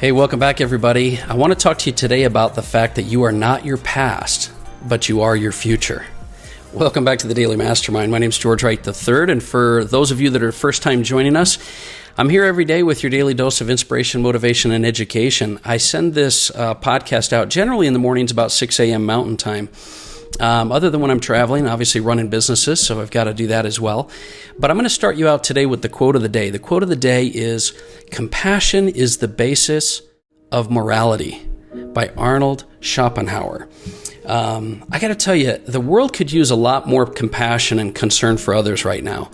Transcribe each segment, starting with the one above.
Hey, welcome back, everybody. I want to talk to you today about the fact that you are not your past, but you are your future. Welcome back to the Daily Mastermind. My name is George Wright III, and for those of you that are first time joining us, I'm here every day with your daily dose of inspiration, motivation, and education. I send this podcast out generally in the mornings about 6 a.m. Mountain Time. Other than when I'm traveling, obviously running businesses, so I've got to do that as well. But I'm going to start you out today with the quote of the day. The quote of the day is, "Compassion is the basis of morality," by Arnold Schopenhauer. I got to tell you, the world could use a lot more compassion and concern for others right now.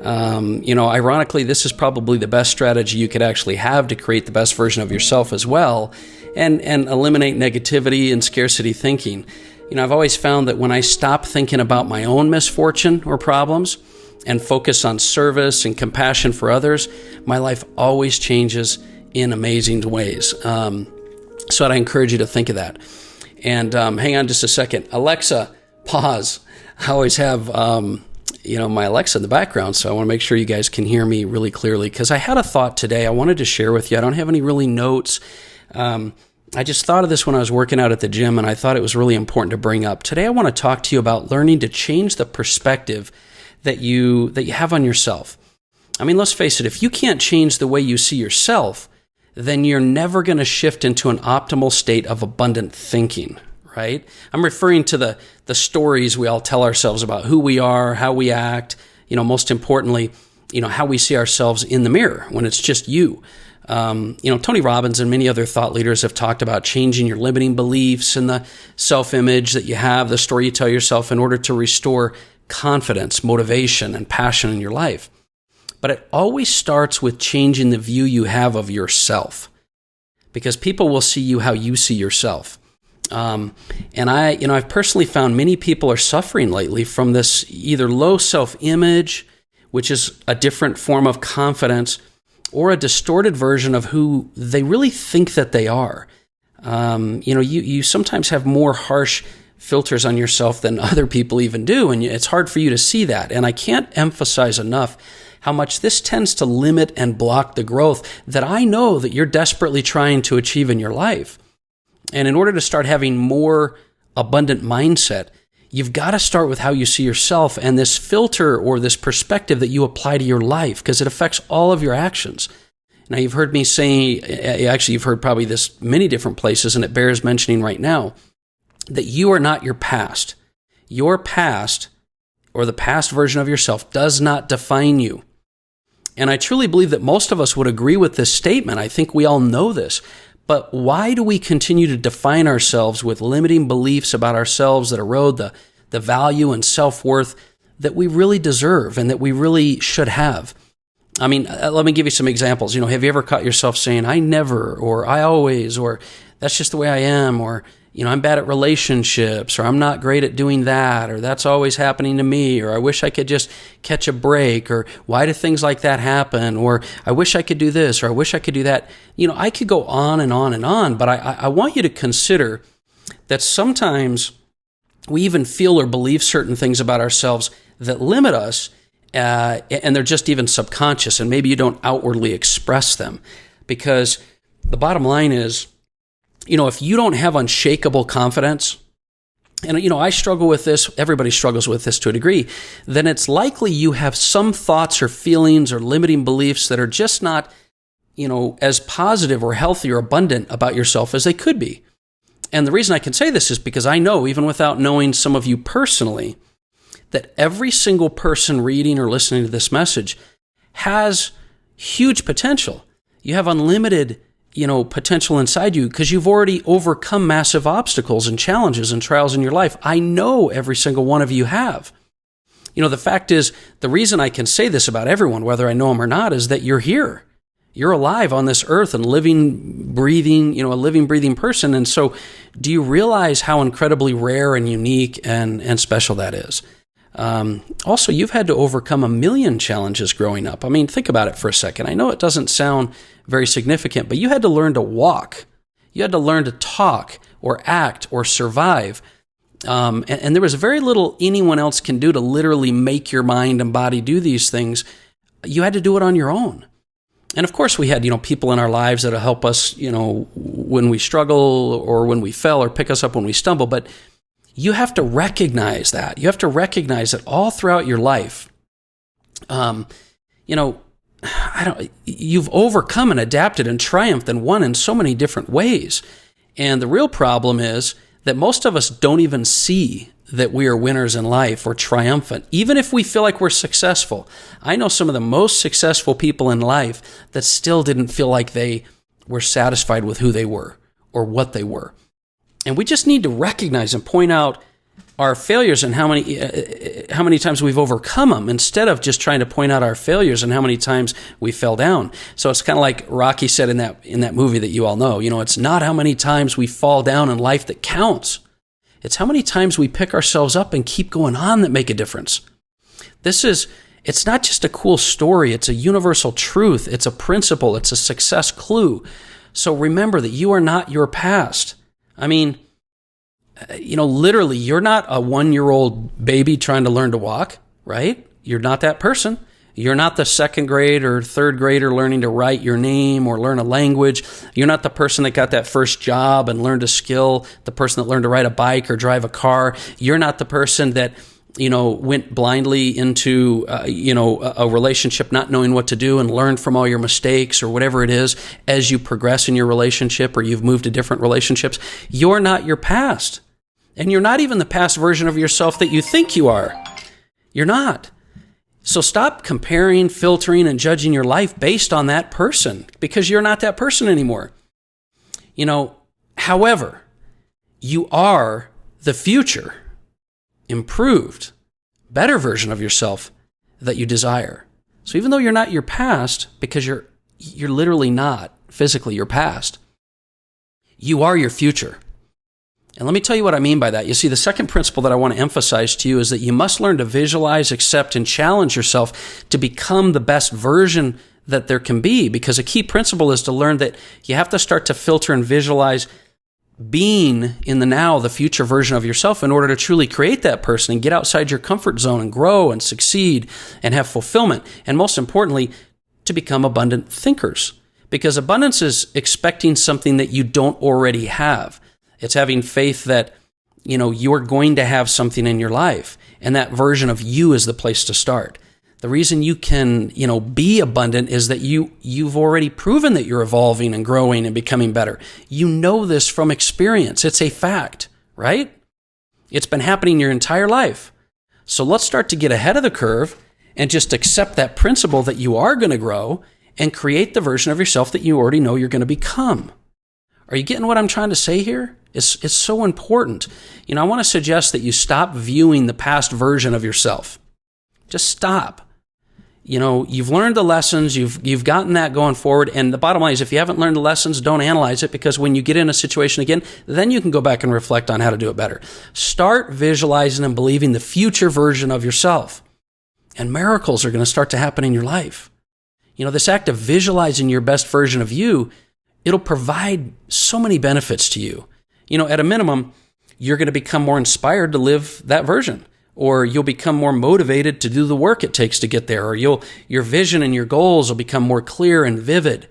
Ironically, this is probably the best strategy you could actually have to create the best version of yourself as well, and eliminate negativity and scarcity thinking. I've always found that when I stop thinking about my own misfortune or problems and focus on service and compassion for others, my life always changes in amazing ways. So I'd encourage you to think of that. And hang on just a second. Alexa, pause. I always have, my Alexa in the background, so I want to make sure you guys can hear me really clearly, because I had a thought today I wanted to share with you. I don't have any really notes. I just thought of this when I was working out at the gym, and I thought it was really important to bring up. Today I want to talk to you about learning to change the perspective that you have on yourself. I mean, let's face it, if you can't change the way you see yourself, then you're never going to shift into an optimal state of abundant thinking, right? I'm referring to the stories we all tell ourselves about who we are, how we act, most importantly, how we see ourselves in the mirror when it's just you. Tony Robbins and many other thought leaders have talked about changing your limiting beliefs and the self-image that you have, the story you tell yourself, in order to restore confidence, motivation, and passion in your life. But it always starts with changing the view you have of yourself, because people will see you how you see yourself. I've personally found many people are suffering lately from this either low self-image, which is a different form of confidence, or a distorted version of who they really think that they are. You sometimes have more harsh filters on yourself than other people even do, and it's hard for you to see that. And I can't emphasize enough how much this tends to limit and block the growth that I know that you're desperately trying to achieve in your life. And in order to start having more abundant mindset, you've got to start with how you see yourself and this filter or this perspective that you apply to your life, because it affects all of your actions. Now, you've heard me say, actually, you've heard probably this many different places, and it bears mentioning right now, that you are not your past. Your past, or the past version of yourself, does not define you. And I truly believe that most of us would agree with this statement. I think we all know this. But why do we continue to define ourselves with limiting beliefs about ourselves that erode the value and self-worth that we really deserve and that we really should have? I mean, let me give you some examples. Have you ever caught yourself saying, "I never," or "I always," or "that's just the way I am," or "I'm bad at relationships," or "I'm not great at doing that," or "that's always happening to me," or "I wish I could just catch a break," or "why do things like that happen?" or "I wish I could do this," or "I wish I could do that." I could go on and on and on, but I want you to consider that sometimes we even feel or believe certain things about ourselves that limit us, and they're just even subconscious, and maybe you don't outwardly express them. Because the bottom line is, if you don't have unshakable confidence, and I struggle with this, everybody struggles with this to a degree, then it's likely you have some thoughts or feelings or limiting beliefs that are just not, as positive or healthy or abundant about yourself as they could be. And the reason I can say this is because I know, even without knowing some of you personally, that every single person reading or listening to this message has huge potential. You have unlimited potential inside you because you've already overcome massive obstacles and challenges and trials in your life. I know every single one of you have. The fact is, the reason I can say this about everyone, whether I know them or not, is that you're here. You're alive on this earth and living, breathing, a living, breathing person. And so do you realize how incredibly rare and unique and special that is? Also, you've had to overcome 1,000,000 challenges growing up. I mean, think about it for a second. I know it doesn't sound very significant, but you had to learn to walk. You had to learn to talk or act or survive. And there was very little anyone else can do to literally make your mind and body do these things. You had to do it on your own. And of course we had, people in our lives that'll help us, when we struggle or when we fail, or pick us up when we stumble. But you have to recognize that. You have to recognize that all throughout your life, you've overcome and adapted and triumphed and won in so many different ways. And the real problem is that most of us don't even see that we are winners in life or triumphant, even if we feel like we're successful. I know some of the most successful people in life that still didn't feel like they were satisfied with who they were or what they were. And we just need to recognize and point out our failures and how many times we've overcome them, instead of just trying to point out our failures and how many times we fell down. So it's kind of like Rocky said in that movie that you all know. It's not how many times we fall down in life that counts. It's how many times we pick ourselves up and keep going on that make a difference. It's not just a cool story. It's a universal truth. It's a principle. It's a success clue. So remember that you are not your past. I mean, literally, you're not a 1-year-old baby trying to learn to walk, right? You're not that person. You're not the 2nd grade or 3rd grader learning to write your name or learn a language. You're not the person that got that first job and learned a skill, the person that learned to ride a bike or drive a car. You're not the person that, went blindly into, a relationship not knowing what to do and learned from all your mistakes or whatever it is as you progress in your relationship or you've moved to different relationships. You're not your past. And you're not even the past version of yourself that you think you are. You're not. So stop comparing, filtering, and judging your life based on that person, because you're not that person anymore. However, you are the future, improved, better version of yourself that you desire. So even though you're not your past, because you're literally not physically your past, you are your future. And let me tell you what I mean by that. You see, the second principle that I want to emphasize to you is that you must learn to visualize, accept, and challenge yourself to become the best version that there can be. Because a key principle is to learn that you have to start to filter and visualize being in the now, the future version of yourself, in order to truly create that person and get outside your comfort zone and grow and succeed and have fulfillment. And most importantly, to become abundant thinkers. Because abundance is expecting something that you don't already have. It's having faith that, you're going to have something in your life, and that version of you is the place to start. The reason you can, be abundant is that you've already proven that you're evolving and growing and becoming better. You know this from experience. It's a fact, right? It's been happening your entire life. So let's start to get ahead of the curve and just accept that principle that you are going to grow and create the version of yourself that you already know you're going to become. Are you getting what I'm trying to say here? It's so important. I want to suggest that you stop viewing the past version of yourself. Just stop. You've learned the lessons, you've gotten that going forward, and the bottom line is if you haven't learned the lessons, don't analyze it, because when you get in a situation again, then you can go back and reflect on how to do it better. Start visualizing and believing the future version of yourself, and miracles are going to start to happen in your life. This act of visualizing your best version of you, it'll provide so many benefits to you. At a minimum, you're going to become more inspired to live that version, or you'll become more motivated to do the work it takes to get there, or your vision and your goals will become more clear and vivid.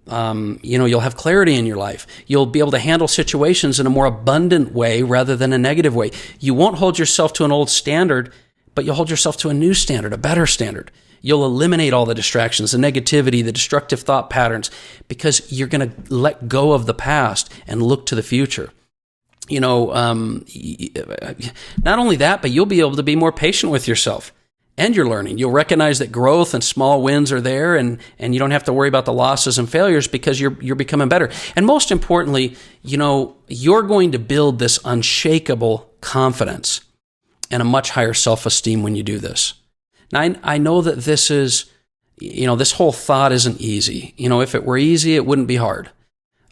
You'll have clarity in your life. You'll be able to handle situations in a more abundant way rather than a negative way. You won't hold yourself to an old standard, but you'll hold yourself to a new standard, a better standard. You'll eliminate all the distractions, the negativity, the destructive thought patterns, because you're going to let go of the past and look to the future. Not only that, but you'll be able to be more patient with yourself and your learning. You'll recognize that growth and small wins are there, and you don't have to worry about the losses and failures because you're becoming better. And most importantly, you're going to build this unshakable confidence and a much higher self-esteem when you do this. Now, I know that this is, this whole thought isn't easy. If it were easy, it wouldn't be hard.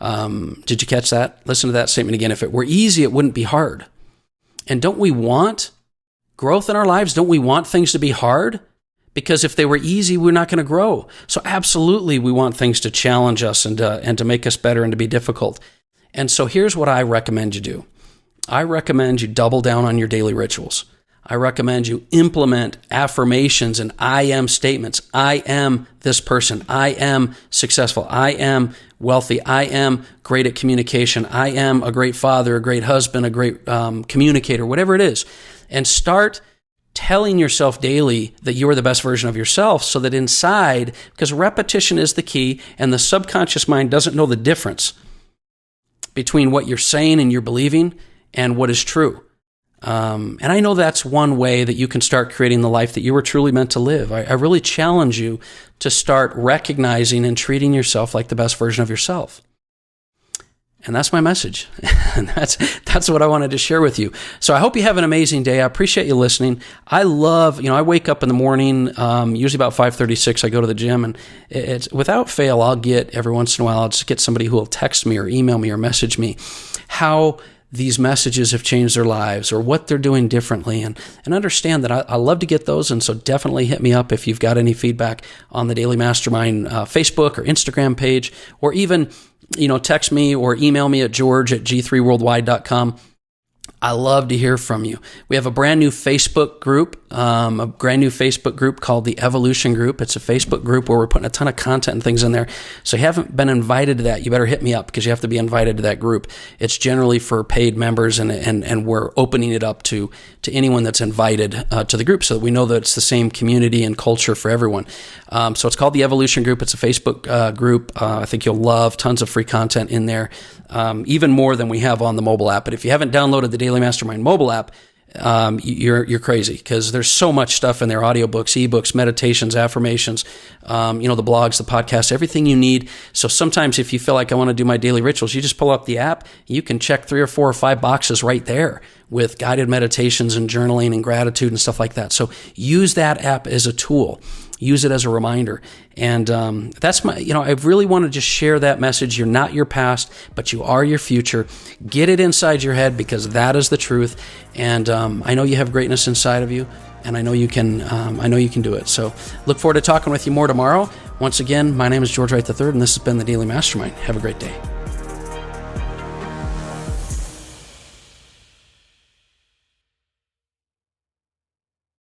Did you catch that? Listen to that statement again. If it were easy, it wouldn't be hard. And don't we want growth in our lives? Don't we want things to be hard? Because if they were easy, we're not going to grow. So absolutely, we want things to challenge us and to make us better and to be difficult. And so here's what I recommend you do. I recommend you double down on your daily rituals. I recommend you implement affirmations and I am statements. I am this person. I am successful. I am wealthy. I am great at communication. I am a great father, a great husband, a great communicator, whatever it is. And start telling yourself daily that you are the best version of yourself, so that inside, because repetition is the key, and the subconscious mind doesn't know the difference between what you're saying and you're believing and what is true. And I know that's one way that you can start creating the life that you were truly meant to live. I really challenge you to start recognizing and treating yourself like the best version of yourself. And that's my message. And that's what I wanted to share with you. So I hope you have an amazing day. I appreciate you listening. I love, I wake up in the morning, usually about 5:36, I go to the gym, and it's without fail, I'll get every once in a while, I'll just get somebody who will text me or email me or message me how these messages have changed their lives or what they're doing differently, and understand that I love to get those. And so definitely hit me up if you've got any feedback on the Daily Mastermind Facebook or Instagram page, or even text me or email me at george@g3worldwide.com. I love to hear from you. We have a brand new Facebook group, called the Evolution Group. It's a Facebook group where we're putting a ton of content and things in there. So if you haven't been invited to that, you better hit me up, because you have to be invited to that group. It's generally for paid members, and we're opening it up to anyone that's invited to the group, so that we know that it's the same community and culture for everyone. So it's called the Evolution Group. It's a Facebook group. I think you'll love tons of free content in there, even more than we have on the mobile app. But if you haven't downloaded the Daily Mastermind mobile app, you're crazy, because there's so much stuff in there: audiobooks, ebooks, meditations, affirmations, the blogs, the podcasts, everything you need. So sometimes if you feel like I want to do my daily rituals, you just pull up the app. You can check 3 or 4 or 5 boxes right there with guided meditations and journaling and gratitude and stuff like that. So use that app as a tool. Use it as a reminder. And that's I really want to just share that message. You're not your past, but you are your future. Get it inside your head, because that is the truth. And I know you have greatness inside of you, and I know you can do it. So look forward to talking with you more tomorrow. Once again, my name is George Wright III, and this has been the Daily Mastermind. Have a great day.